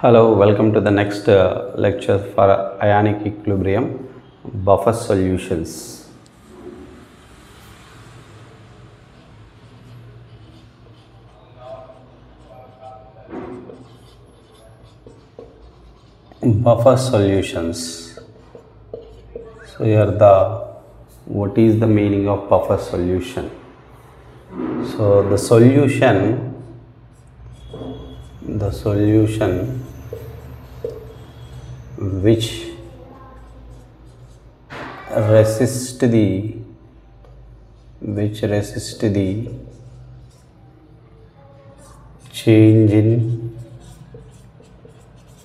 Hello, welcome to the next lecture for ionic equilibrium buffer solutions. Buffer solutions. So here what is the meaning of buffer solution? So the solution which resist the change in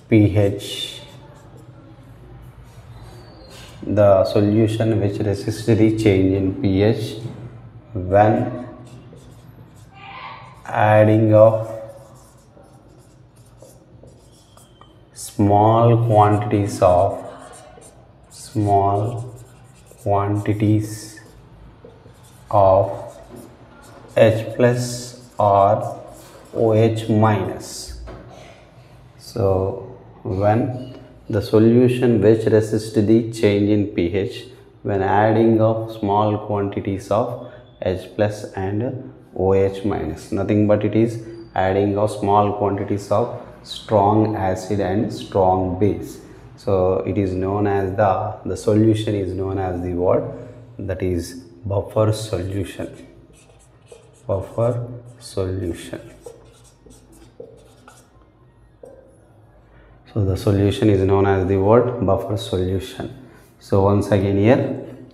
pH, the solution which resists the change in pH when adding of small quantities of H plus or OH minus. So when the solution which resists the change in pH when adding of small quantities of H plus and OH minus, nothing but it is adding of small quantities of strong acid and strong base. So it is known as the solution is known as the what, that is buffer solution. So the solution is known as the what, buffer solution. So once again here,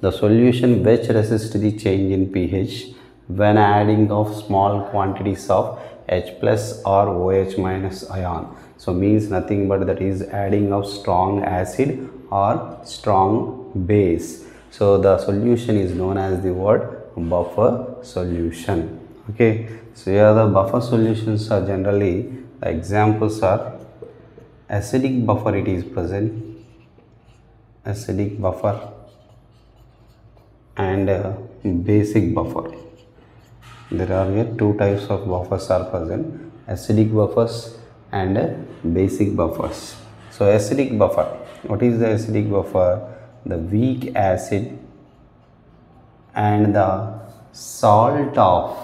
the solution which resists the change in pH when adding of small quantities of H plus or OH minus ion. So means nothing but that is adding of strong acid or strong base. So the solution is known as the word buffer solution. Okay, so here the buffer solutions are generally, the examples are acidic buffer, it is present, acidic buffer and basic buffer. There are here two types of buffers are present, acidic buffers and basic buffers. So acidic buffer, what is the acidic buffer? The weak acid and the salt of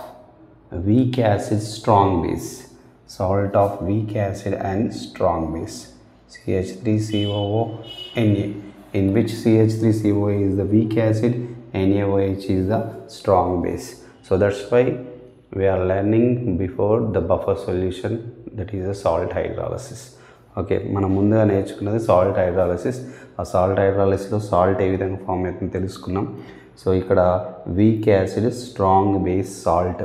weak acid strong base, salt of weak acid and strong base, CH3COO Na, in which CH3COO is the weak acid, NaOH is the strong base. So that's why we are learning before the buffer solution, that is a salt hydrolysis. Okay, మనం ముందుగా నేర్చుకున్నది salt hydrolysis. ఆ salt హైడ్రాలసిస్లో salt ఏ విధంగా form అవుతుందో తెలుసుకున్నాం. So ఇక్కడ weak acid strong base salt,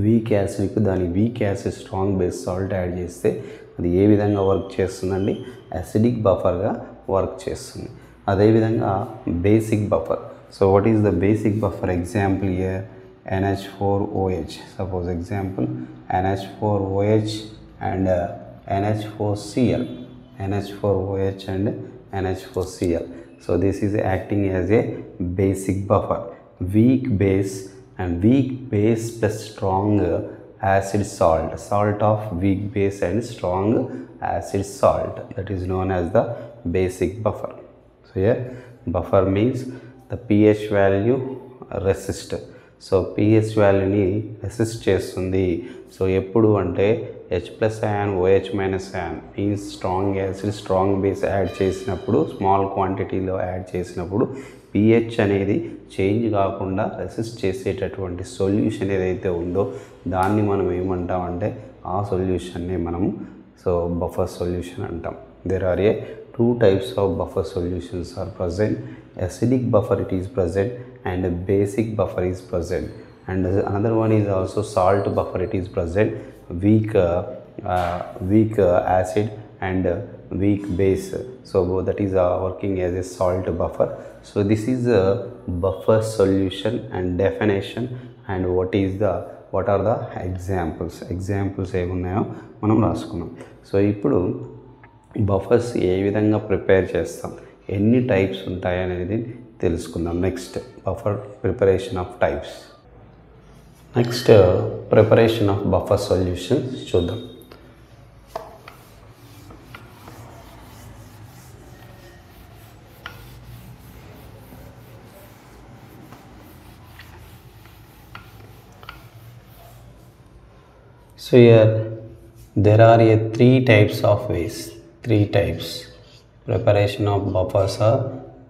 weak యాసిడ్కి దాని weak acid strong base salt add చేస్తే అది ఏ విధంగా వర్క్ చేస్తుందండి, యాసిడిక్ బఫర్గా వర్క్ చేస్తుంది. అదేవిధంగా basic buffer. So what is the basic buffer? Example here NH4OH, suppose example NH4OH and NH4Cl, NH4OH and NH4Cl. So this is acting as a basic buffer, weak base and weak base plus strong acid salt, salt of weak base and strong acid salt, that is known as the basic buffer. So here buffer means the pH value resist. So pH వాల్యూని resist చేస్తుంది. So ఎప్పుడు అంటే H plus ion OH minus ion means strong acid strong base add చేసినప్పుడు, small క్వాంటిటీలో add చేసినప్పుడు pH అనేది change కాకుండా resist చేసేటటువంటి సొల్యూషన్ ఏదైతే ఉందో దాన్ని మనం ఏమంటామంటే ఆ సొల్యూషన్ని మనము బఫర్ సొల్యూషన్ అంటాం. There are two types of buffer solutions are present. Acidic buffer it is present and basic buffer is present, and another one is also salt buffer it is present, weak acid and weak base. So that is working as a salt buffer. So this is a buffer solution and definition, and what are the examples ఏమున్నాయో మనం రాసుకున్నాం. So ఇప్పుడు buffers ఏ విధంగా prepare చేస్తాం, ఎన్ని types ఉంటాయి అనేది తెలుసుకుందాం. Next buffer preparation of types. Next preparation of buffer solutions చూద్దాం. So here there are three types of ways. Three types preparation of buffers are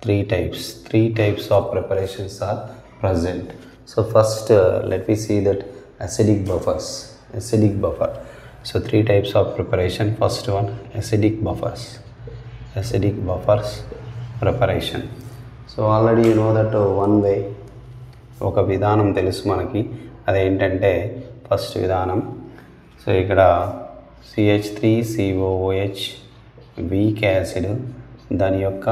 three types. Three types of preparations are present. So first let me see that acidic buffers. Acidic buffer. So three types of preparation. First one, acidic buffers. Acidic buffers preparation. So already you know that one way, ఒక విధానం తెలుసు మనకి. అదేంటంటే first విధానం, so ఇక్కడ CH3COOH weak acid, దాని యొక్క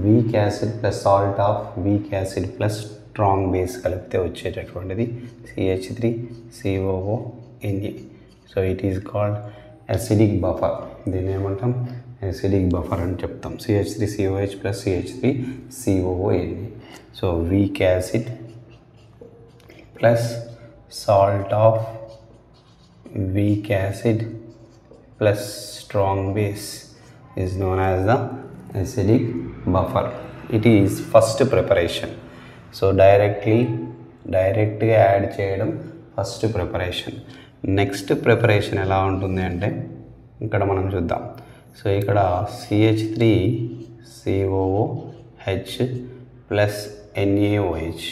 week acid plus salt of weak acid plus strong base కలిపితే వచ్చేటటువంటిది CH3COONA. So it is called acidic buffer. దీన్ని ఏమంటాం? అసిడిక్ బఫర్ అని చెప్తాం. CH3COH plus CH3COONA. So weak acid plus salt of weak acid plus strong base is known as the acidic buffer. It is first preparation. So డైరెక్ట్గా add చేయడం first preparation. Next preparation ఎలా ఉంటుంది అంటే ఇక్కడ మనం చూద్దాం. సో ఇక్కడ CH3COOH plus NaOH.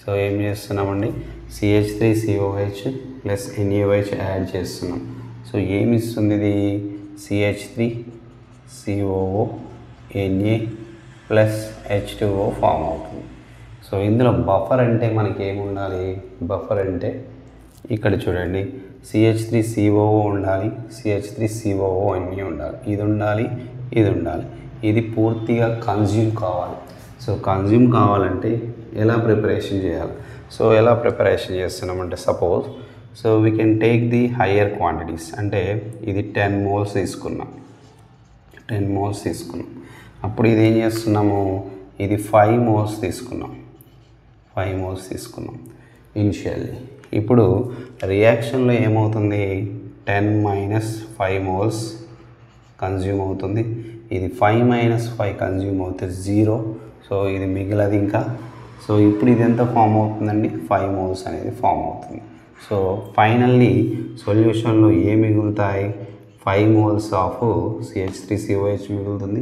So ఏం చేస్తున్నామండి? CH3COH ప్లస్ NaOH యాడ్ చేస్తున్నాం. సో ఏమి ఇస్తుంది ఇది? CH3COONA ప్లస్ H2O ఫామ్ అవుతుంది. సో ఇందులో బఫర్ అంటే మనకి ఏమి ఉండాలి? బఫర్ అంటే ఇక్కడ చూడండి, CH3COO ఉండాలి, CH3COONA ఉండాలి, ఇది ఉండాలి, ఇది ఉండాలి. ఇది పూర్తిగా కన్జ్యూమ్ కావాలి. సో కన్జ్యూమ్ కావాలంటే ఎలా ప్రిపరేషన్ చేయాలి? సో ఎలా ప్రిపరేషన్ చేస్తున్నామంటే suppose, so we can take the higher quantities. అంటే ఇది 10 moles తీసుకున్నాం, 10 moles తీసుకున్నాం. అప్పుడు ఇది ఏం చేస్తున్నాము? ఇది 5 moles తీసుకున్నాం, 5 moles తీసుకున్నాం ఇనిషియల్లీ. ఇప్పుడు రియాక్షన్లో ఏమవుతుంది? 10 - 5 moles కన్జ్యూమ్ అవుతుంది. ఇది 5 - 5 కన్జ్యూమ్ అవుతుంది 0. సో ఇది మిగిలది ఇంకా. సో ఇప్పుడు ఇది ఎంత ఫామ్ అవుతుందండి? 5 moles అనేది ఫామ్ అవుతుంది. సో ఫైనల్లీ సొల్యూషన్లో ఏ మిగులుతాయి? 5 moles ఆఫ్ CH3COH మిగులుతుంది,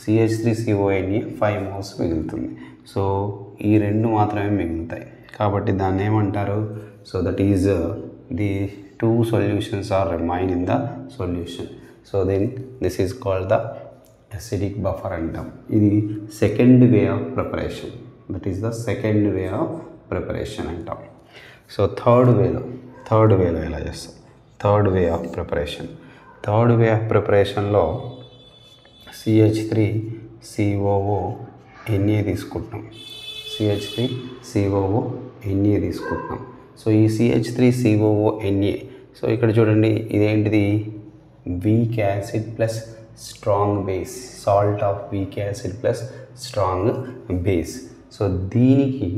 CH3CONA 5 moles మిగులుతుంది. సో ఈ రెండు మాత్రమే మిగులుతాయి. కాబట్టి దాన్ని ఏమంటారు? So that is the 2 solutions are remain in the solution. So then this is called the acidic buffer అంటాం. ఇది second way of preparation. That is the second way of preparation అంటాం. సో థర్డ్ వేలో ఎలా చేస్తాం? Third way of ప్రిపరేషన్లో CH3COONA తీసుకుంటున్నాం, CH3COONA తీసుకుంటున్నాం. So ఈ CH3COONA, సో ఇక్కడ చూడండి, ఇదేంటిది? Weak acid plus strong base, salt of weak acid plus strong base. So దీనికి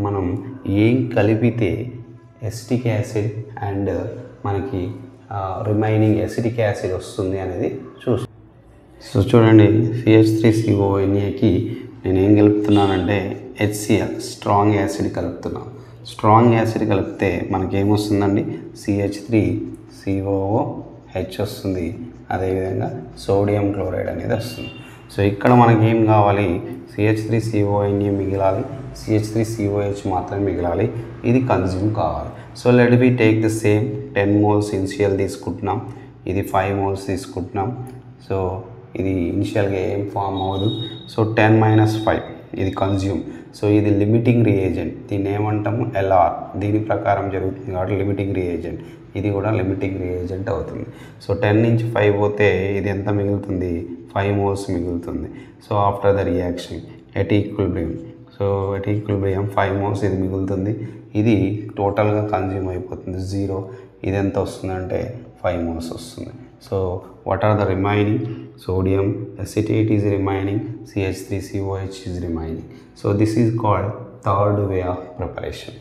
మనం ఏం కలిపితే ఎసిటిక్ యాసిడ్ అండ్ మనకి రిమైనింగ్ ఎసిటిక్ యాసిడ్ వస్తుంది అనేది చూస్తాం. సో చూడండి, CH3CONAకి నేను ఏం కలుపుతున్నానంటే HCl స్ట్రాంగ్ యాసిడ్ కలుపుతున్నాను. స్ట్రాంగ్ యాసిడ్ కలిపితే మనకి ఏమొస్తుందండి? CH3COOH వస్తుంది. అదేవిధంగా సోడియం క్లోరైడ్ అనేది వస్తుంది. సో ఇక్కడ మనకి ఏం కావాలి? CH3CONA మిగిలాలి, CH3COH మాత్రమే మిగిలాలి. ఇది కన్జ్యూమ్ కావాలి. So let we take the same 10 moles initial తీసుకుంటున్నాం, ఇది 5 moles తీసుకుంటున్నాం. సో ఇది ఇనిషియల్గా ఏం ఫామ్ అవ్వదు. సో 10 - 5 ఇది కన్జ్యూమ్. సో ఇది లిమిటింగ్ రియేజెంట్. దీన్ని ఏమంటాము? LR. దీని ప్రకారం జరుగుతుంది కాబట్టి లిమిటింగ్ రియేజెంట్. ఇది కూడా లిమిటింగ్ రియేజెంట్ అవుతుంది. సో 10 నుంచి 5 పోతే ఇది ఎంత మిగులుతుంది? 5 moles మిగులుతుంది. So after the reaction at equilibrium, so at equilibrium 5 moles ఇది మిగులుతుంది. ఇది టోటల్గా కన్జ్యూమ్ అయిపోతుంది 0. ఇది ఎంత వస్తుందంటే 5 moles వస్తుంది. So what are the remaining? Sodium acetate is remaining, CH3COH is remaining. So this is called third way of preparation.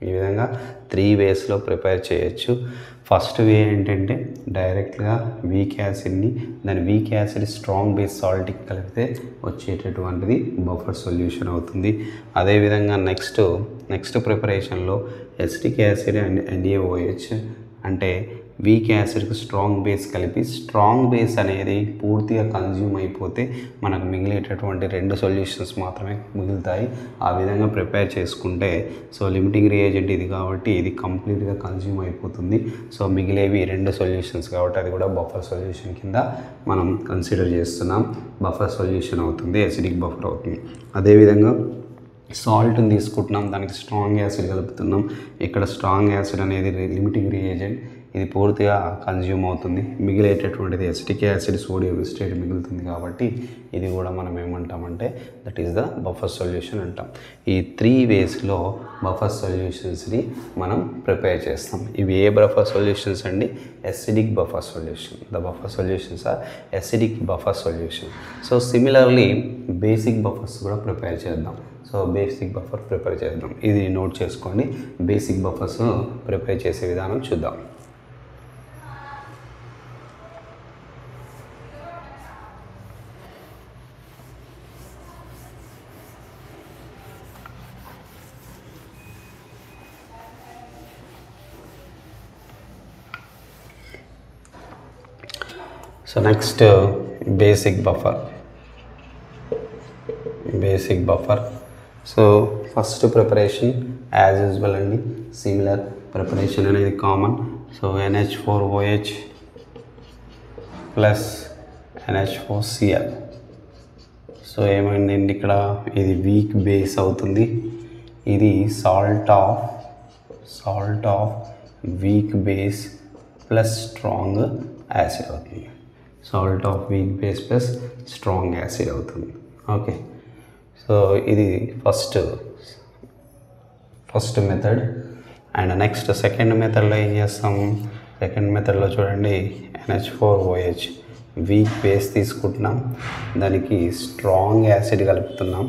ఈ విధంగా 3 వేస్లో ప్రిపేర్ చేయొచ్చు. ఫస్ట్ వే ఏంటంటే డైరెక్ట్గా వీక్ యాసిడ్ని, దాని వీక్ యాసిడ్ స్ట్రాంగ్ బేస్ సాల్ట్కి కలిపితే వచ్చేటటువంటిది బఫర్ సొల్యూషన్ అవుతుంది. అదేవిధంగా నెక్స్ట్ ప్రిపరేషన్లో ఎసిటిక్ యాసిడ్ అండ్ NaOH అంటే వీక్ యాసిడ్కి స్ట్రాంగ్ బేస్ కలిపి స్ట్రాంగ్ బేస్ అనేది పూర్తిగా కన్జ్యూమ్ అయిపోతే మనకు మిగిలేటటువంటి 2 సొల్యూషన్స్ మాత్రమే మిగులుతాయి. ఆ విధంగా ప్రిపేర్ చేసుకుంటే సో లిమిటింగ్ రియేజెంట్ ఇది కాబట్టి ఇది కంప్లీట్గా కన్జ్యూమ్ అయిపోతుంది. సో మిగిలేవి 2 సొల్యూషన్స్ కాబట్టి అది కూడా బఫర్ సొల్యూషన్ కింద మనం కన్సిడర్ చేస్తున్నాం. బఫర్ సొల్యూషన్ అవుతుంది, ఎసిడిక్ బఫర్ అవుతుంది. అదేవిధంగా సాల్ట్ని తీసుకుంటున్నాం, దానికి స్ట్రాంగ్ యాసిడ్ కలుపుతున్నాం. ఇక్కడ స్ట్రాంగ్ యాసిడ్ అనేది లిమిటింగ్ రియేజెంట్, ఇది పూర్తిగా కన్జ్యూమ్ అవుతుంది. మిగిలేటటువంటిది ఎసిటిక్ యాసిడ్, సోడియం ఎసిటేట్ మిగులుతుంది కాబట్టి ఇది కూడా మనం ఏమంటామంటే that is the buffer solution అంటాం. ఈ 3 వేస్లో బఫర్ సొల్యూషన్స్ని మనం ప్రిపేర్ చేస్తాం. ఇవి ఏ బఫర్ సొల్యూషన్స్ అండి? Acidic buffer solution. The buffer solutions are acidic buffer solution. So similarly basic buffers కూడా ప్రిపేర్ చేద్దాం. సో బేసిక్ బఫర్ ప్రిపేర్ చేద్దాం. ఇది నోట్ చేసుకోండి. బేసిక్ బఫర్స్ ప్రిపేర్ చేసే విధానం చూద్దాం. So next basic buffer. So first preparation as usual and similar preparation అనేది common. So NH4OH plus NH4Cl. So ఏమైందండి ఇక్కడ ఇది వీక్ బేస్ అవుతుంది, ఇది salt of weak base plus strong acid అవుతుంది. Salt of weak base plus strong acid అవుతుంది. Okay, so ఇది first method. And next second మెథడ్లో ఏం చేస్తాం? సెకండ్ మెథడ్లో చూడండి, NH4OH వీక్ బేస్ తీసుకుంటున్నాం, దానికి స్ట్రాంగ్ యాసిడ్ కలుపుతున్నాం.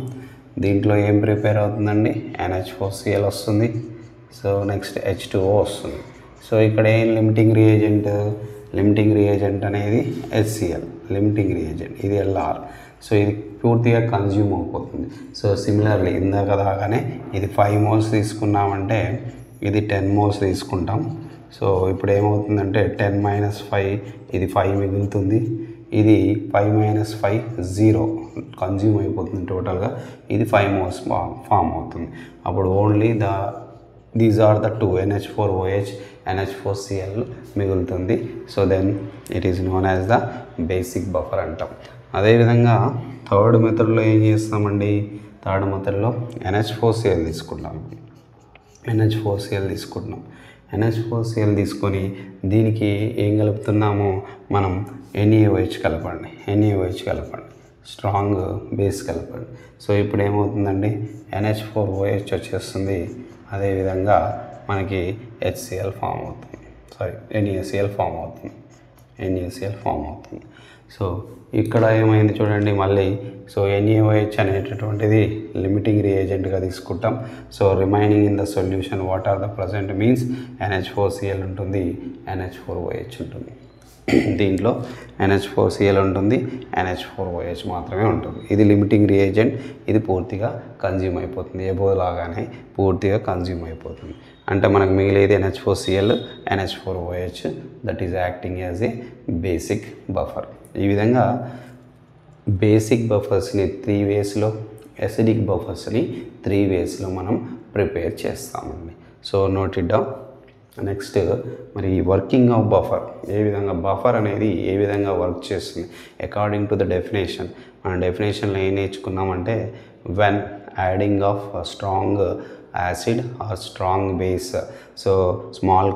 దీంట్లో ఏం ప్రిపేర్ అవుతుందండి? NH4Cl వస్తుంది. సో నెక్స్ట్ H2O వస్తుంది. సో ఇక్కడ ఏం లిమిటింగ్ రియేజెంట్ అనేది HCl లిమిటింగ్ రియేజెంట్, ఇది LR. సో ఇది పూర్తిగా కన్జ్యూమ్ అయిపోతుంది. సో సిమిలర్లీ ఇందాక దాకానే ఇది 5 moles తీసుకున్నామంటే ఇది 10 moles తీసుకుంటాం. సో ఇప్పుడు ఏమవుతుందంటే 10 - 5 ఇది 5 మిగులుతుంది. ఇది 5 - 5 0 కన్జ్యూమ్ అయిపోతుంది టోటల్గా. ఇది 5 moles ఫామ్ అవుతుంది. అప్పుడు only these are the 2 NH4OH NH4Cl మిగులుతుంది. So then it is known as the basic buffer అంటాం. అదేవిధంగా థర్డ్ మెథడ్లో ఏం చేస్తామండి? థర్డ్ మెథడ్లో NH4Cl తీసుకుంటాం. NH4Cl తీసుకొని దీనికి ఏం కలుపుతున్నాము మనం? NaOH కలపండి, స్ట్రాంగ్ బేస్ కలపండి. సో ఇప్పుడు ఏమవుతుందండి? NH4OH వచ్చేస్తుంది. అదేవిధంగా మనకి HCl ఫామ్ అవుతుంది, NaCl ఫామ్ అవుతుంది. సో ఇక్కడ ఏమైంది చూడండి మళ్ళీ. సో NaOH అనేటటువంటిది లిమిటింగ్ రియేజెంట్గా తీసుకుంటాం. So remaining in the solution what are the present means NH4Cl ఉంటుంది, NH4OH ఉంటుంది. దీంట్లో NH4Cl ఉంటుంది, NH4OH మాత్రమే ఉంటుంది. ఇది లిమిటింగ్ రియేజెంట్, ఇది పూర్తిగా కన్జ్యూమ్ అయిపోతుంది. లాగానే పూర్తిగా కన్జ్యూమ్ అయిపోతుంది. అంటే మనకు మిగిలేది NH4Cl, NH4OH, that is acting as a basic buffer. ఈ విధంగా బేసిక్ బఫర్స్ని 3 వేస్లో, ఎసిడిక్ బఫర్స్ని 3 వేస్లో మనం ప్రిపేర్ చేస్తామండి. So note it down. Next మరి వర్కింగ్ ఆఫ్ బఫర్, బఫర్ అనేది ఏ విధంగా వర్క్ చేస్తుంది అకార్డింగ్ టు ద డెఫినేషన్. మన డెఫినేషన్లో ఏం నేర్చుకున్నామంటే when adding of strong acid or strong base, so small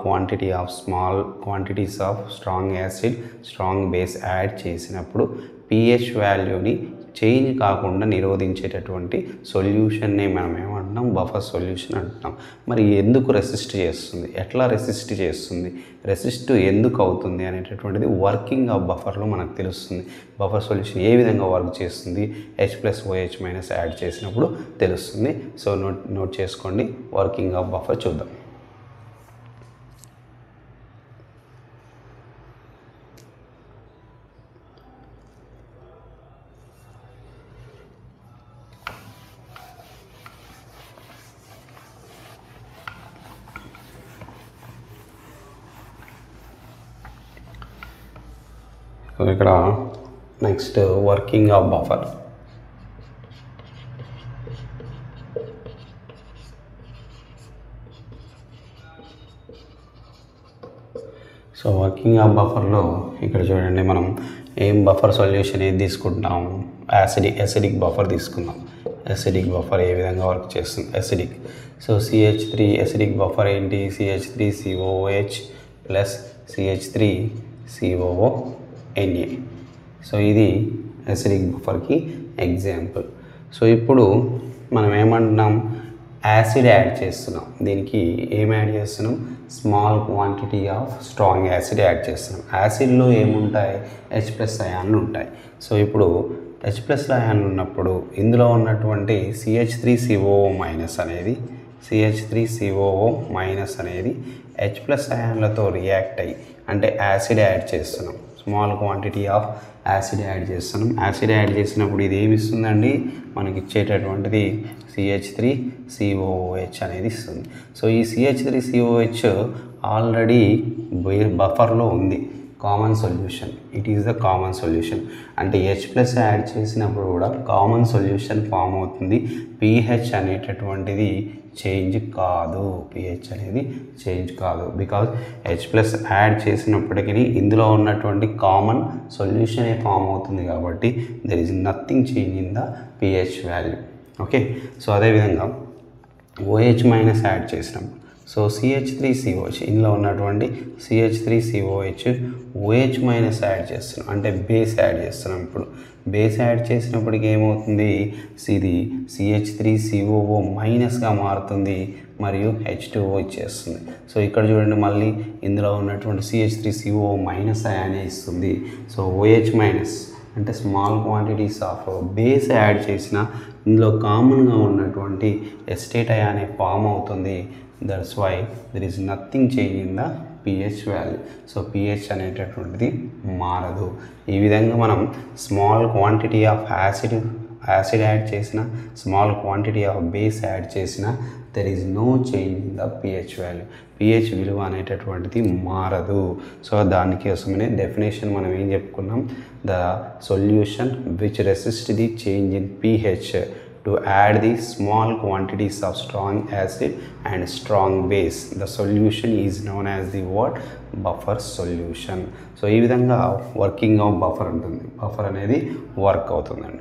quantities of strong acid strong base add చేసినప్పుడు pH వాల్యూని చేంజ్ కాకుండా నిరోధించేటటువంటి సొల్యూషన్ని మనం ఏమంటున్నాం? బఫర్ సొల్యూషన్ అంటున్నాం. మరి ఎందుకు రెసిస్ట్ చేస్తుంది, ఎట్లా రెసిస్ట్ చేస్తుంది, రెసిస్ట్ ఎందుకు అవుతుంది అనేటటువంటిది వర్కింగ్ ఆఫ్ బఫర్లో మనకు తెలుస్తుంది. బఫర్ సొల్యూషన్ ఏ విధంగా వర్క్ చేస్తుంది H+OH- యాడ్ చేసినప్పుడు తెలుస్తుంది. సో నోట్ చేసుకోండి. వర్కింగ్ ఆఫ్ బఫర్ చూద్దాం. సో ఇక్కడ next working of buffer. So working of బఫర్లో ఇక్కడ చూడండి, మనం ఏం బఫర్ సొల్యూషన్ ఏది తీసుకుంటాం, యాసిడిక్ బఫర్ తీసుకుందాం. యాసిడిక్ బఫర్ ఏ విధంగా వర్క్ చేస్తుంది, acidic. So CH3 acidic buffer ఏంటి, CH3COOH ప్లస్ CH3COONA. సో ఇది యాసిడిక్ బఫర్కి ఎగ్జాంపుల్. సో ఇప్పుడు మనం ఏమంటున్నాం, యాసిడ్ యాడ్ చేస్తున్నాం. దీనికి ఏం యాడ్ చేస్తున్నాం, small quantity of strong acid add చేస్తున్నాం. యాసిడ్లో ఏముంటాయి, H+ అయాన్లు ఉంటాయి. సో ఇప్పుడు H+ అయాన్లు ఉన్నప్పుడు ఇందులో ఉన్నటువంటి CH3COO- అనేది H+ అయాన్లతో రియాక్ట్ అయ్యి, అంటే యాసిడ్ యాడ్ చేస్తున్నాం, small quantity of acid add చేస్తున్నాం. యాసిడ్ యాడ్ చేసినప్పుడు ఇది ఏమి ఇస్తుందండి, మనకి ఇచ్చేటటువంటిది CH3COOH అనేది ఇస్తుంది. సో ఈ CH3COOH ఆల్రెడీ బఫర్లో ఉంది, common solution. It is the common solution. అంటే H+ యాడ్ చేసినప్పుడు కూడా కామన్ సొల్యూషన్ ఫామ్ అవుతుంది. pH అనేటటువంటిది చేంజ్ కాదు, pH అనేది చేంజ్ కాదు. బికాజ్ H+ యాడ్ చేసినప్పటికీ ఇందులో ఉన్నటువంటి కామన్ సొల్యూషనే ఫామ్ అవుతుంది కాబట్టి there is nothing change in the pH value. Okay. So అదేవిధంగా OH- యాడ్ చేసినప్పుడు, సో CH3COH ఇందులో ఉన్నటువంటి CH3COH OH- యాడ్ చేస్తున్నాం, అంటే బేస్ యాడ్ చేస్తున్నాం. ఇప్పుడు బేస్ యాడ్ చేసినప్పటికీ ఏమవుతుంది, ఇది CH3COO- మారుతుంది మరియు H2O ఇచ్చేస్తుంది. సో ఇక్కడ చూడండి, మళ్ళీ ఇందులో ఉన్నటువంటి CH3COO- అయానే ఇస్తుంది. సో OH- అంటే small quantities of base add చేసిన ఇందులో కామన్గా ఉన్నటువంటి ఎస్టేట్ అయానే ఫామ్ అవుతుంది. That's why there is nothing change in the pH value. So pH అనేటటువంటిది మారదు. ఈ విధంగా మనం small quantity of acid add చేసిన, small quantity of base add చేసిన, there is no change in the pH value. pH విలువ అనేటటువంటిది మారదు. సో దానికోసమనే డెఫినేషన్ మనం ఏం చెప్పుకున్నాం, the solution which resist the change in pH to add the small quantities of strong acid and strong base. The solution is known as the what? Buffer solution. So ఈ విధంగా working of buffer ఉంటుంది. Buffer అనేది work అవుతుందండి.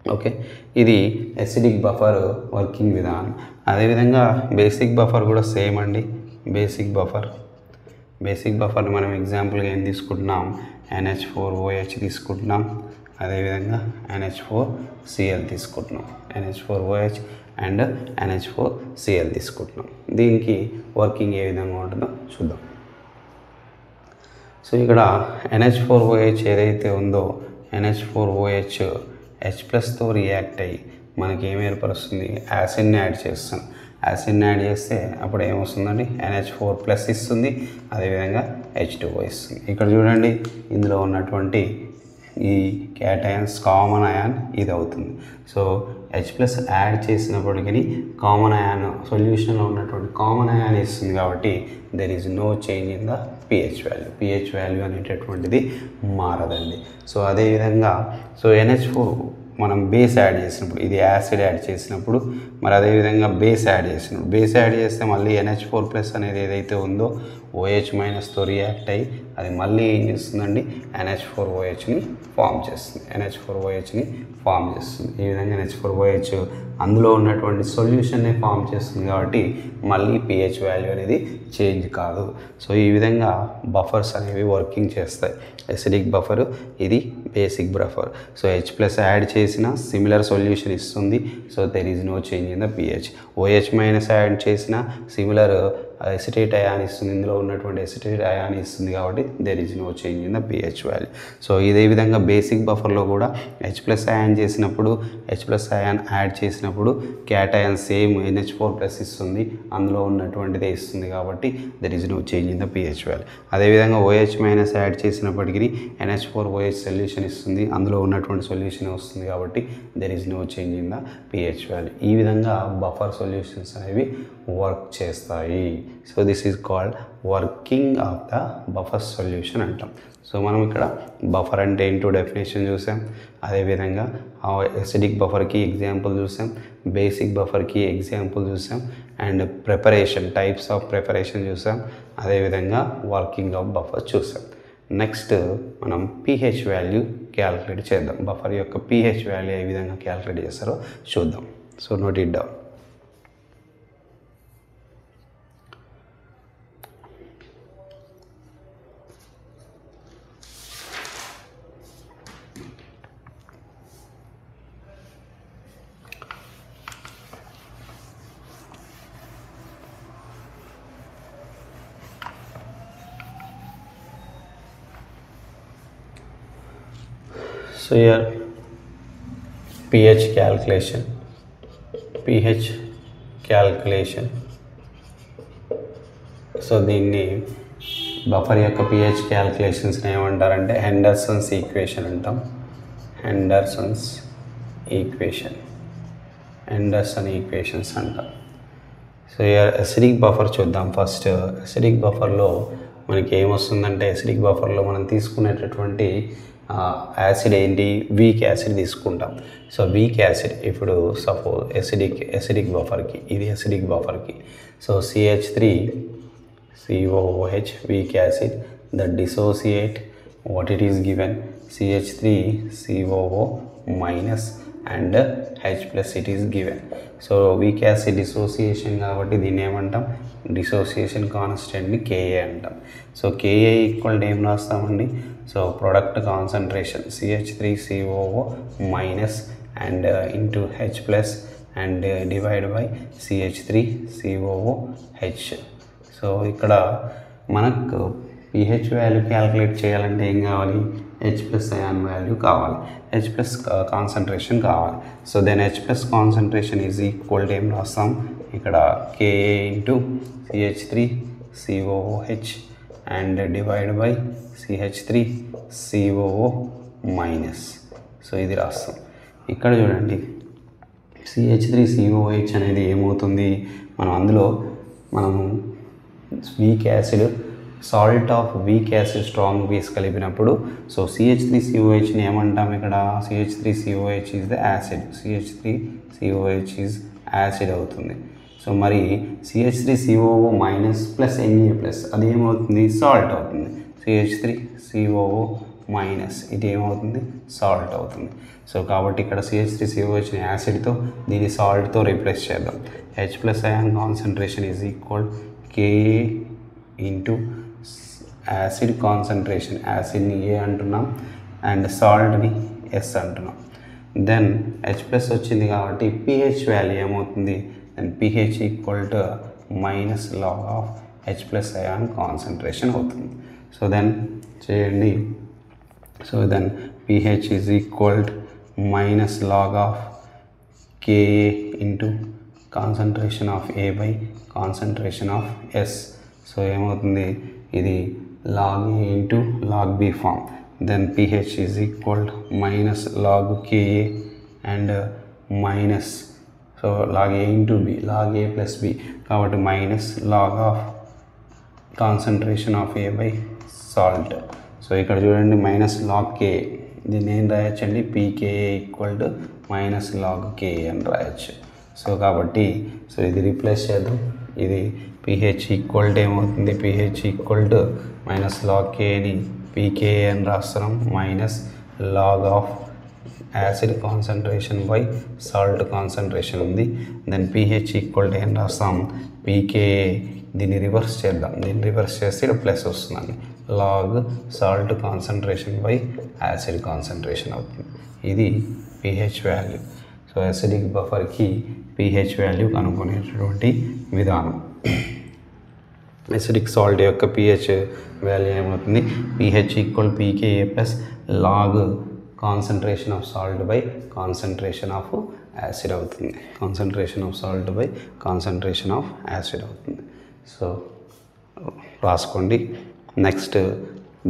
Okay, ఇది acidic buffer working విధానం. అదేవిధంగా basic buffer కూడా same అండి. బేసిక్ బఫర్ని మనం ఎగ్జాంపుల్గా ఏం తీసుకుంటున్నాం, NH4OH తీసుకుంటున్నాం. అదేవిధంగా NH4Cl తీసుకుంటున్నాం. NH4OH అండ్ NH4Cl తీసుకుంటున్నాం. దీనికి వర్కింగ్ ఏ విధంగా ఉంటుందో చూద్దాం. సో ఇక్కడ NH4OH ఏదైతే ఉందో, NH4OH H+తో రియాక్ట్ అయ్యి మనకి ఏం ఏర్పరుస్తుంది, యాసిడ్ని యాడ్ చేస్తాం. యాసిడ్ని యాడ్ చేస్తే అప్పుడు ఏమొస్తుందండి, NH4+ ఇస్తుంది. అదేవిధంగా H2O ఇస్తుంది. ఇక్కడ చూడండి, ఇందులో ఉన్నటువంటి ఈ క్యాటయాన్స్ కామన్ అయాన్ ఇది అవుతుంది. సో H+ యాడ్ చేసినప్పటికీ కామన్ అయాన్ సొల్యూషన్లో ఉన్నటువంటి కామన్ అయాన్ ఇస్తుంది కాబట్టి there is no change in the pH value. pH value అనేటటువంటిది మారదండి. సో అదేవిధంగా సో NH4 మనం బేస్ యాడ్ చేసినప్పుడు, ఇది యాసిడ్ యాడ్ చేసినప్పుడు, మరి అదేవిధంగా బేస్ యాడ్ చేస్తే మళ్ళీ NH4+ అనేది ఏదైతే ఉందో OH- తో రియాక్ట్ అయ్యి అది మళ్ళీ ఏం చేస్తుందండి, NH4OHని ఫామ్ చేస్తుంది. ఈ విధంగా NH4OH అందులో ఉన్నటువంటి సొల్యూషన్నే ఫామ్ చేస్తుంది కాబట్టి మళ్ళీ pH వాల్యూ అనేది చేంజ్ కాదు. సో ఈ విధంగా బఫర్స్ అనేవి వర్కింగ్ చేస్తాయి. యాసిడిక్ బఫర్, ఇది basic buffer. So H+ add చేసిన సిమిలర్ సొల్యూషన్ ఇస్తుంది. So there is no change in the pH. OH- add చేసిన సిమిలర్ ఎసిటేట్ అయాన్ ఇస్తుంది. ఇందులో ఉన్నటువంటి ఎసిటేట్ అయాన్ ఇస్తుంది కాబట్టి there is no change in the pH value. So ఇదే విధంగా బేసిక్ బఫర్లో కూడా H+ అయాన్ చేసినప్పుడు, H+ అయాన్ యాడ్ చేసినప్పుడు క్యాటయాన్ సేమ్ NH4+ ఇస్తుంది. అందులో ఉన్నటువంటిదే ఇస్తుంది కాబట్టి there is no change in the pH value. అదేవిధంగా OH- యాడ్ చేసినప్పటికీ NH4OH సొల్యూషన్ ఇస్తుంది. అందులో ఉన్నటువంటి సొల్యూషన్ వస్తుంది కాబట్టి there is no change in the pH value. ఈ విధంగా బఫర్ సొల్యూషన్స్ అనేవి వర్క్ చేస్తాయి. So this is called working of the buffer solution అంటాం. సో మనం ఇక్కడ బఫర్ అంటే ఏంటో డెఫినేషన్ చూసాం, అదేవిధంగా ఎసిడిక్ బఫర్కి ఎగ్జాంపుల్ చూసాం, బేసిక్ బఫర్కి ఎగ్జాంపుల్ చూసాం, and preparation types of preparation చూసాం, అదేవిధంగా వర్కింగ్ ఆఫ్ బఫర్ చూసాం. నెక్స్ట్ మనం pH వాల్యూ క్యాలిక్యులేట్ చేద్దాం. బఫర్ యొక్క pH వాల్యూ ఏ విధంగా క్యాలిక్యులేట్ చేస్తారో చూద్దాం. So note it down. So here pH calculation, so దీన్ని బఫర్ యొక్క pH క్యాల్కులేషన్స్ని ఏమంటారంటే హెండర్సన్స్ ఈక్వేషన్ అంటాం. హెండర్సన్ ఈక్వేషన్స్ అంటాం. సో ఎసిడిక్ బఫర్ చూద్దాం. ఫస్ట్ ఎసిడిక్ బఫర్లో మనకి ఏమొస్తుందంటే, ఎసిడిక్ బఫర్లో మనం తీసుకునేటటువంటి యాసిడ్ ఏంటి, వీక్ యాసిడ్ తీసుకుంటాం. సో వీక్ యాసిడ్ ఇప్పుడు సపోజ్ ఎసిడిక్ బఫర్కి, ఇది ఎసిడిక్ బఫర్కి, so CH3COOH weak acid that dissociate what it is given CH3COO minus and H plus it is given. So weak acid dissociation కాబట్టి దీన్ని ఏమంటాం, డిసోసియేషన్ కాన్స్టెంట్ని KA అంటాం. సో KA ఈక్వల్ ఏం రాస్తామండి, so product concentration CH3COO minus and into H plus and divide by CH3COOH. So ఇక్కడ మనకు pH value calculate చేయాలంటే ఏం కావాలి, H ప్లస్ అయాన్ వాల్యూ కావాలి, H ప్లస్ కాన్సన్ట్రేషన్ కావాలి. So then H plus concentration is equal to ఏం రాస్తాం ఇక్కడ KA into CH3COOH and divide by CH3COO minus. So ఇది రాస్తాం. ఇక్కడ చూడండి CH3COOH అనేది ఏమవుతుంది, అందులో weak acid salt of weak acid strong base కలిపినప్పుడు సో CH3COHని ఏమంటాం ఇక్కడ, CH3COH is the acid, CH3COH is acid అవుతుంది. సో మరి CH3COO minus plus Na plus అది ఏమవుతుంది, సాల్ట్ అవుతుంది. CH3COO మైనస్ ఇది ఏమవుతుంది, సాల్ట్ అవుతుంది. సో కాబట్టి ఇక్కడ CH3COHని యాసిడ్తో దీన్ని సాల్ట్తో రీప్లేస్ చేద్దాం. H plus ion concentration is equal KA into acid concentration, యాసిడ్ని A అంటున్నాం అండ్ సాల్ట్ని S అంటున్నాం. దెన్ H ప్లస్ వచ్చింది కాబట్టి pH వాల్యూ ఏమవుతుంది, then pH equal to minus log of H plus ion concentration అవుతుంది. సో దెన్ చేయండి. So then pH is equal to minus log of KA into concentration of A by concentration of S. So ఏమవుతుంది, ఇది log A into log B form. Then pH is equal minus log KA and minus so log A into B, log A plus B కాబట్టి minus log of concentration of A by salt. సో ఇక్కడ చూడండి minus log KA, దీన్ని ఏం రాయొచ్చండి, pKa equal to minus log KA అని రాయొచ్చు. So కాబట్టి సో ఇది రీప్లేస్ చేద్దాం. ఇది pH ఈక్వల్ టు ఏమవుతుంది, pH equal to minus log కేని pKa అని రాస్తున్నాం minus log of acid concentration by salt concentration ఉంది. దెన్ pH ఈక్వల్ టు ఏం రాస్తాం, pKa దీన్ని రివర్స్ చేద్దాం, దీన్ని రివర్స్ చేస్తే ఇక్కడ ప్లస్ వస్తుందండి, log salt concentration by acid concentration అవుతుంది. ఇది pH వాల్యూ. సో యాసిడిక్ బఫర్కి pH వాల్యూ కనుక్కునేటటువంటి విధానం. యాసిడిక్ సాల్ట్ యొక్క pH వాల్యూ ఏమవుతుంది, pH equal pKa plus log concentration of salt by concentration of acid అవుతుంది. Concentration of salt by concentration of acid అవుతుంది. So రాసుకోండి. Next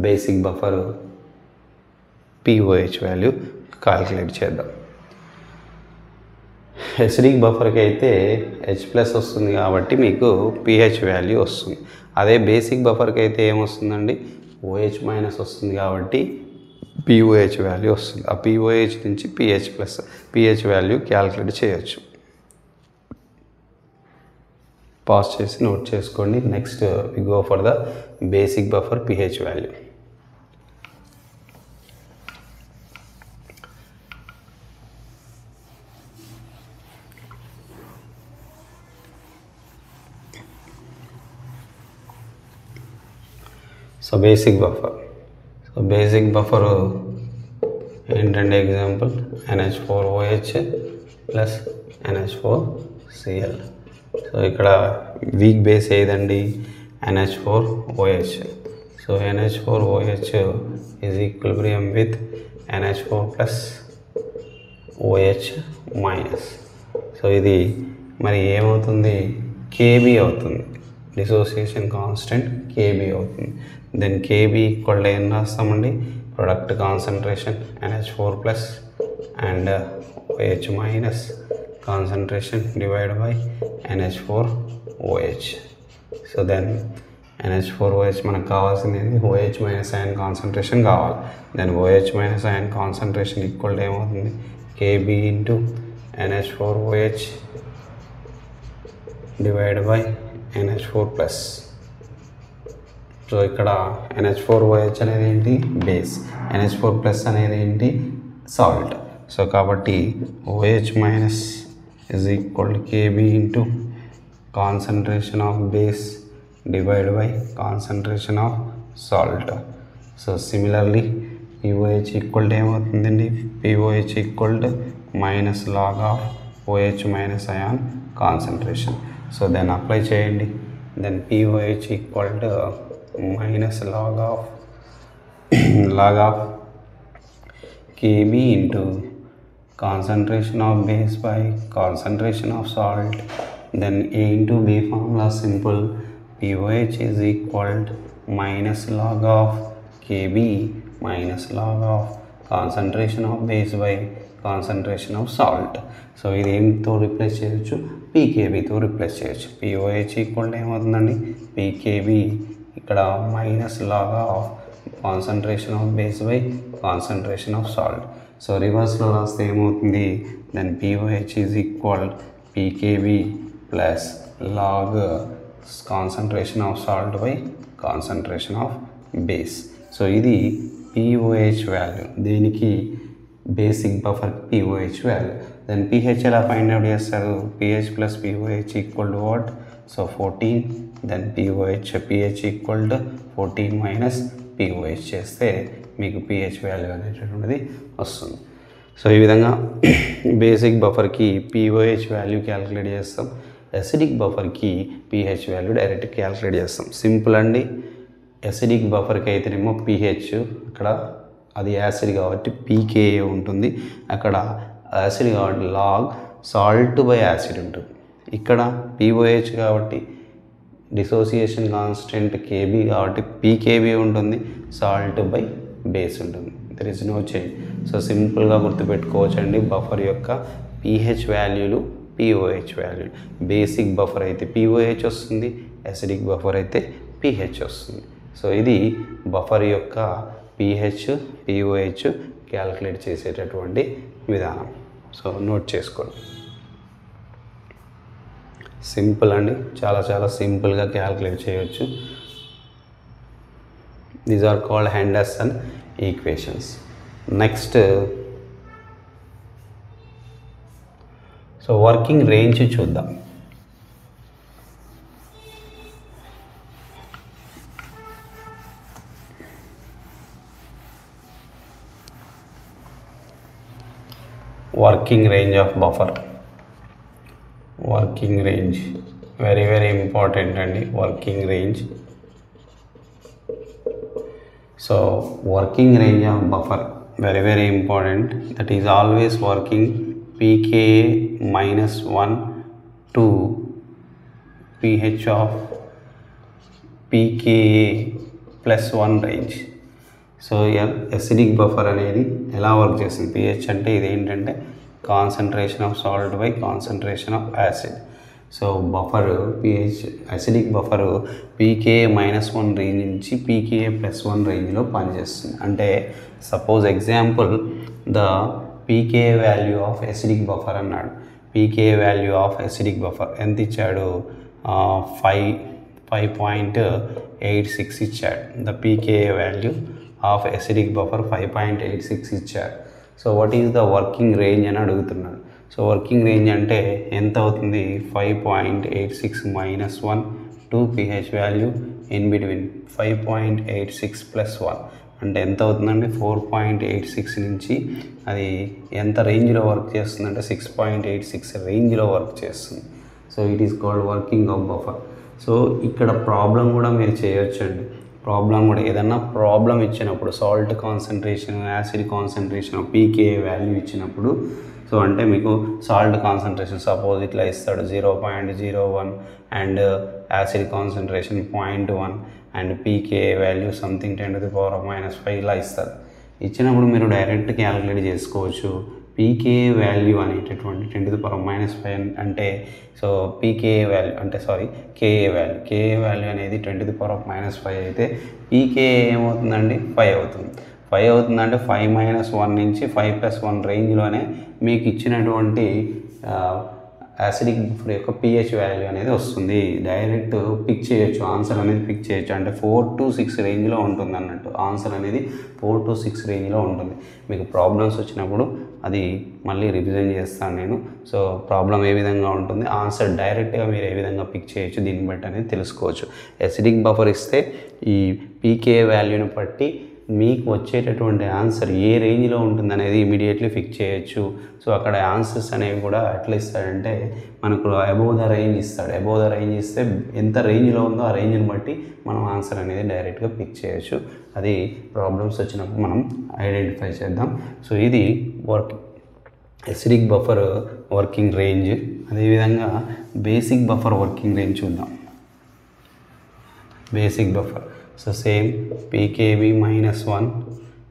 basic buffer POH value calculate చేద్దాం. Acidic బఫర్కి అయితే H plus వస్తుంది కాబట్టి మీకు pH వాల్యూ వస్తుంది. అదే బేసిక్ బఫర్కి అయితే ఏమొస్తుందండి, OH మైనస్ వస్తుంది కాబట్టి pOH వాల్యూ వస్తుంది. ఆ pOH నుంచి pH వాల్యూ క్యాలిక్యులేట్ చేయొచ్చు. పాస్ చేసి నోట్ చేసుకోండి. Next we go for the basic buffer pH value. So basic buffer ఏంటంటే example NH4OH plus NH4Cl. So ఇక్కడ వీక్ బేస్ ఏదండి, NH4OH. So NH4OH is equilibrium with NH4 plus OH minus. So ఇది మరి ఏమవుతుంది, KB అవుతుంది. Dissociation constant KB అవుతుంది. Then KB equal ఏం రాస్తామండి, product concentration NH4 plus and OH minus concentration divide by NH4OH. So then NH4OH మనకు కావాల్సింది OH minus ion concentration కావాలి. Then OH minus ion concentration equal ఏమవుతుంది, KB into NH4OH divide by NH4 plus. సో ఇక్కడ NH4OH అనేది ఏంటి, base, NH4 plus అనేది ఏంటి, సాల్ట్. సో కాబట్టి OH minus is equal to KB into concentration of base divided by concentration of salt. So similarly POH equal to ఏమవుతుందండి, POH equal to minus log of OH minus ion concentration. So then apply చేయండి. Then POH equal to minus log of KB into concentration of base by concentration of salt. Then A into B formula simple, POH is equal to minus log of KB minus log of concentration of base by concentration of salt. So ఇది ఏంతో replace చేయొచ్చు, PKBతో replace చేయొచ్చు. POH equal ఏమవుతుందండి, PKB ఇక్కడ minus log of concentration of base by concentration of salt. So రివర్స్లో రాస్తే ఏమవుతుంది, then POH is equal PKB plus log concentration of salt by concentration of base. So ఇది POH value, దీనికి basic buffer POH value. Then pH ఎలా find out చేస్తారు, pH plus POH equal to what, so 14. Then pH equal to 14 minus POH చేస్తే మీకు pH value అనేటటువంటిది వస్తుంది. So ఈ విధంగా బేసిక్ బఫర్కి POH వాల్యూ క్యాలిక్యులేట్ చేస్తాం, ఎసిడిక్ బఫర్కి pH వాల్యూ డైరెక్ట్ క్యాలిక్యులేట్ చేస్తాం. సింపుల్ అండి. ఎసిడిక్ బఫర్కి అయితేనేమో pH అక్కడ అది యాసిడ్ కాబట్టి pKa ఉంటుంది, అక్కడ యాసిడ్ కాబట్టి లాగ్ సాల్ట్ బై యాసిడ్ ఉంటుంది. ఇక్కడ POH కాబట్టి డిసోసియేషన్ కాన్స్టెంట్ KB కాబట్టి PKB ఉంటుంది, సాల్ట్ బై బేస్ ఉంటుంది. There is no change. So సింపుల్గా గుర్తుపెట్టుకోవచ్చు అండి బఫర్ యొక్క pH వాల్యూలు, POH వాల్యూలు. బేసిక్ బఫర్ అయితే POH వస్తుంది, ఎసిడిక్ బఫర్ అయితే pH వస్తుంది. సో ఇది బఫర్ యొక్క pH POH క్యాలిక్యులేట్ చేసేటటువంటి విధానం. సో నోట్ చేసుకోండి. సింపుల్ అండి, చాలా చాలా సింపుల్గా క్యాలిక్యులేట్ చేయవచ్చు. These are called Henderson equations. Next so working range చూద్దాం. Working range of buffer. Working range very very important అండి, working range. So working range of buffer very very important, that is always working pKa minus 1 to pH of pKa plus 1 range. So acidic buffer అనేది ఎలా work చేస్తుంది, pH అంటే ఇది ఏంటంటే concentration of salt by concentration of acid. So buffer pH acidic buffer pKa-1 range నుంచి pKa+1 రేంజ్లో పనిచేస్తుంది. అంటే suppose example the pKa value of acidic buffer అన్నాడు. pKa value of acidic buffer ఎంత ఇచ్చాడు? 5.86 ఇచ్చాడు. The pKa value of acidic buffer 5.86 ఇచ్చాడు. So what is the working range అని అడుగుతున్నాడు. సో వర్కింగ్ రేంజ్ అంటే ఎంత అవుతుంది? 5.86 - 1 to pH value in between 5.86 + 1 అంటే ఎంత అవుతుందండి? 4.86 నుంచి అది ఎంత రేంజ్లో వర్క్ చేస్తుంది అంటే 6.86 రేంజ్లో వర్క్ చేస్తుంది. So it is called working of buffer. So ఇక్కడ ప్రాబ్లం కూడా మీరు చేయొచ్చండి. ప్రాబ్లం కూడా ఏదన్నా ప్రాబ్లం ఇచ్చినప్పుడు salt concentration, acid concentration, pKa value ఇచ్చినప్పుడు, సో అంటే మీకు సాల్ట్ కాన్సన్ట్రేషన్ సపోజ్ ఇట్లా ఇస్తాడు 0.01 and acid concentration 0.1 and pKa value something 10⁻⁻5 ఇలా ఇస్తారు. ఇచ్చినప్పుడు మీరు డైరెక్ట్ క్యాలిక్యులేట్ చేసుకోవచ్చు. pKa వాల్యూ అనేటటువంటి 10⁻⁵ అంటే సో pKa వాల్యూ అంటే Ka వాల్యూ అనేది 10⁻⁵ అయితే pKa ఏమవుతుందండి? 5 అవుతుంది. 5 అవుతుందంటే 5 - 1 నుంచి 5 + 1 రేంజ్లోనే మీకు ఇచ్చినటువంటి యాసిడిక్ బఫర్ యొక్క pH వాల్యూ అనేది వస్తుంది. డైరెక్ట్ పిక్ చేయొచ్చు, ఆన్సర్ అనేది పిక్ చేయొచ్చు. అంటే 4 to 6 రేంజ్లో ఉంటుంది అన్నట్టు. ఆన్సర్ అనేది 4 to 6 రేంజ్లో ఉంటుంది. మీకు ప్రాబ్లమ్స్ వచ్చినప్పుడు అది మళ్ళీ రివిజన్ చేస్తాను నేను. సో ప్రాబ్లం ఏ విధంగా ఉంటుంది, ఆన్సర్ డైరెక్ట్గా మీరు ఏ విధంగా పిక్ చేయొచ్చు దీన్ని బట్టి అనేది తెలుసుకోవచ్చు. యాసిడిక్ బఫర్ ఇస్తే ఈ pKa వాల్యూని బట్టి మీకు వచ్చేటటువంటి ఆన్సర్ ఏ రేంజ్లో ఉంటుందనేది ఇమీడియట్లీ ఫిక్స్ చేయొచ్చు. సో అక్కడ ఆన్సర్స్ అనేవి కూడా ఎట్లా ఇస్తాడంటే మనకు అబోవ్ ద రేంజ్ ఇస్తాడు. అబోవ్ ద రేంజ్ ఇస్తే ఎంత రేంజ్లో ఉందో ఆ రేంజ్ని బట్టి మనం ఆన్సర్ అనేది డైరెక్ట్గా పిక్ చేయొచ్చు. అది ప్రాబ్లమ్స్ వచ్చినప్పుడు మనం ఐడెంటిఫై చేద్దాం. సో ఇది అసిడిక్ బఫర్ వర్కింగ్ రేంజ్. అదేవిధంగా బేసిక్ బఫర్ వర్కింగ్ రేంజ్ చూద్దాం. Basic buffer so same pKb - 1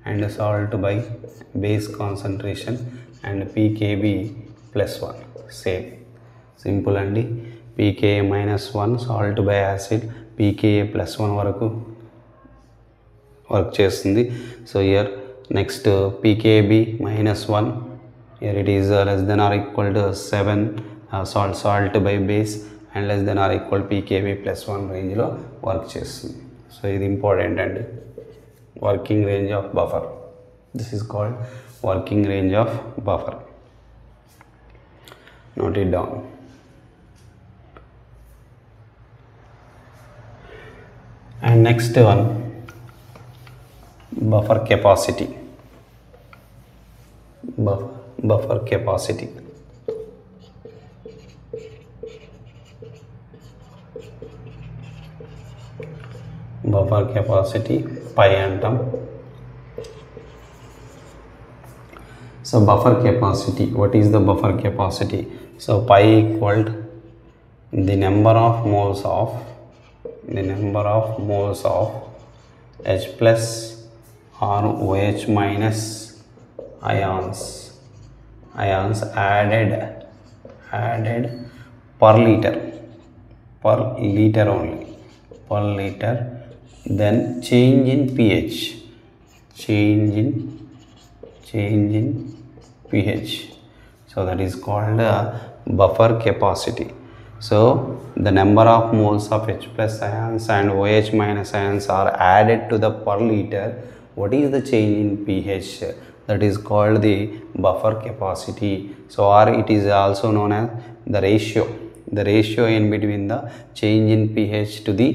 and salt by base concentration and pKb + 1 same simple andi. pKa - 1 salt by acid pKa + 1 వరకు work చేస్తుంది. So here next pKb - 1 here it is less than or equal to 7 salt by base and less than or equal pKb + 1 రేంజ్లో work చేస్తుంది. So ఇది important అండి. Working range of buffer, this is called working range of buffer. Note it down. And next one buffer capacity. Buffer capacity buffer capacity pi అంటాం. So buffer capacity, what is the buffer capacity? So pi equalled the number of moles of H plus or OH minus ions added per liter only, per liter. Then change in pH, so that is called buffer capacity. So the number of moles of H plus ions and OH minus ions are added to the per liter. What is the change in pH? That is called the buffer capacity. So or it is also known as the ratio in between the change in pH to the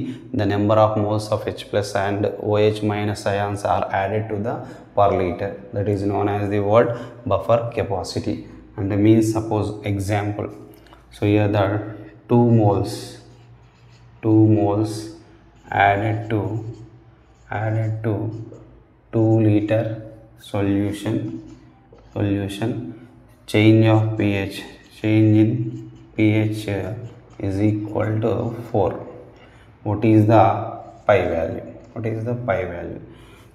number of moles of H plus and OH minus ions are added to the per liter. That is known as the word buffer capacity. And the means, suppose example, so here there are 2 moles added to 2 liter solution, change of pH, change in pH is equal to 4. What is the pi value?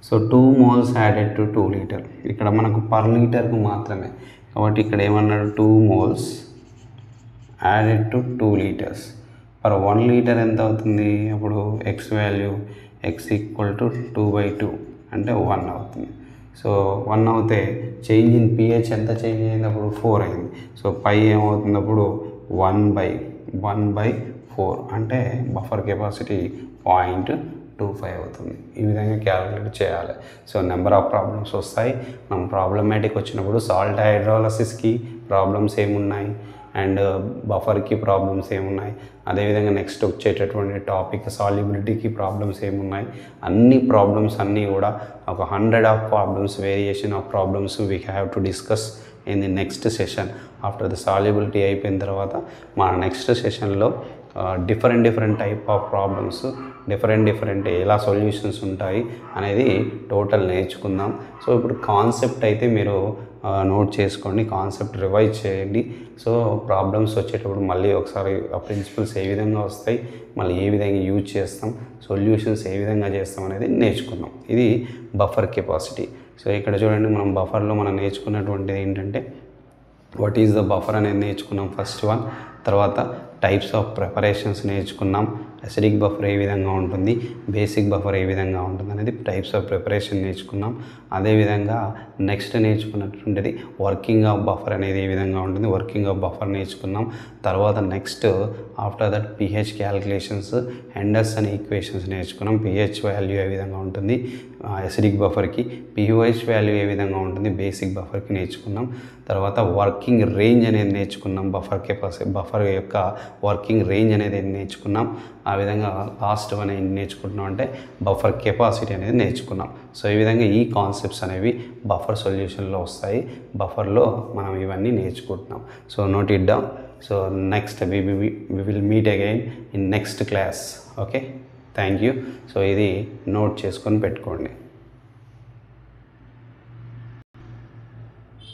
So 2 moles added to 2 liter. ఇక్కడ మనకు per లీటర్కు మాత్రమే. కాబట్టి ఇక్కడ ఏమన్నాడు 2 moles added to 2 liters per 1 liter ఎంత అవుతుంది అప్పుడు x value x equal to 2/2 అంటే 1 అవుతుంది. సో 1 అవుతే చేంజ్ ఇన్ pH ఎంత చేంజ్ అయింది అప్పుడు 4 అయింది. సో పై ఏమవుతుంది అప్పుడు 1/4 అంటే బఫర్ కెపాసిటీ 0.25 అవుతుంది. ఈ విధంగా క్యాలిక్యులేట్ చేయాలి. సో నెంబర్ ఆఫ్ ప్రాబ్లమ్స్ వస్తాయి. మనం ప్రాబ్లమాటిక్ వచ్చినప్పుడు సాల్ట్ హైడ్రాలసిస్కి ప్రాబ్లమ్స్ ఏమున్నాయి అండ్ బఫర్కి ప్రాబ్లమ్స్ ఏమున్నాయి, అదేవిధంగా నెక్స్ట్ వచ్చేటటువంటి టాపిక్ సాల్యుబిలిటీకి ప్రాబ్లమ్స్ ఏమున్నాయి, అన్ని ప్రాబ్లమ్స్ అన్నీ కూడా ఒక 100 of problems variation of problems we have to discuss in the next session. After the solubility అయిపోయిన తర్వాత మన నెక్స్ట్ సెషన్లో different type of problems different ఎలా సొల్యూషన్స్ ఉంటాయి అనేది టోటల్ నేర్చుకుందాం. సో ఇప్పుడు కాన్సెప్ట్ అయితే మీరు నోట్ చేసుకోండి, కాన్సెప్ట్ రివైజ్ చేయండి. సో ప్రాబ్లమ్స్ వచ్చేటప్పుడు మళ్ళీ ఒకసారి ఆ ప్రిన్సిపల్స్ ఏ విధంగా వస్తాయి, మళ్ళీ ఏ విధంగా యూజ్ చేస్తాం, సొల్యూషన్స్ ఏ విధంగా చేస్తాం అనేది నేర్చుకుందాం. ఇది బఫర్ కెపాసిటీ. సో ఇక్కడ చూడండి, మనం బఫర్లో మనం నేర్చుకున్నటువంటిది ఏంటంటే వాట్ ఈజ్ ద బఫర్ అనేది నేర్చుకున్నాం ఫస్ట్ వన్. తర్వాత టైప్స్ ఆఫ్ ప్రిపరేషన్స్ నేర్చుకున్నాం. అసిడిక్ బఫర్ ఏ విధంగా ఉంటుంది, బేసిక్ బఫర్ ఏ విధంగా ఉంటుంది అనేది టైప్స్ ఆఫ్ ప్రిపరేషన్ నేర్చుకున్నాం. అదేవిధంగా నెక్స్ట్ నేర్చుకున్నటువంటిది వర్కింగ్ ఆఫ్ బఫర్ అనేది ఏ విధంగా ఉంటుంది, వర్కింగ్ ఆఫ్ బఫర్ నేర్చుకున్నాం. తర్వాత next after that pH calculations, Henderson equations నేర్చుకున్నాం. pH వాల్యూ ఏ విధంగా ఉంటుంది అసిడిక్ బఫర్కి, pH వాల్యూ ఏ విధంగా ఉంటుంది బేసిక్ బఫర్కి నేర్చుకున్నాం. తర్వాత వర్కింగ్ రేంజ్ అనేది నేర్చుకున్నాం. బఫర్ యొక్క వర్కింగ్ రేంజ్ అనేది నేర్చుకున్నాం. ఆ విధంగా లాస్ట్ వన్ ఏం నేర్చుకుంటున్నాం అంటే బఫర్ కెపాసిటీ అనేది నేర్చుకున్నాం. సో ఈ విధంగా ఈ కాన్సెప్ట్స్ అనేవి బఫర్ సొల్యూషన్లో వస్తాయి. బఫర్లో మనం ఇవన్నీ నేర్చుకుంటున్నాం. So note it down. So next we will meet again in next class. Okay, thank you. So ఇది నోట్ చేసుకొని పెట్టుకోండి.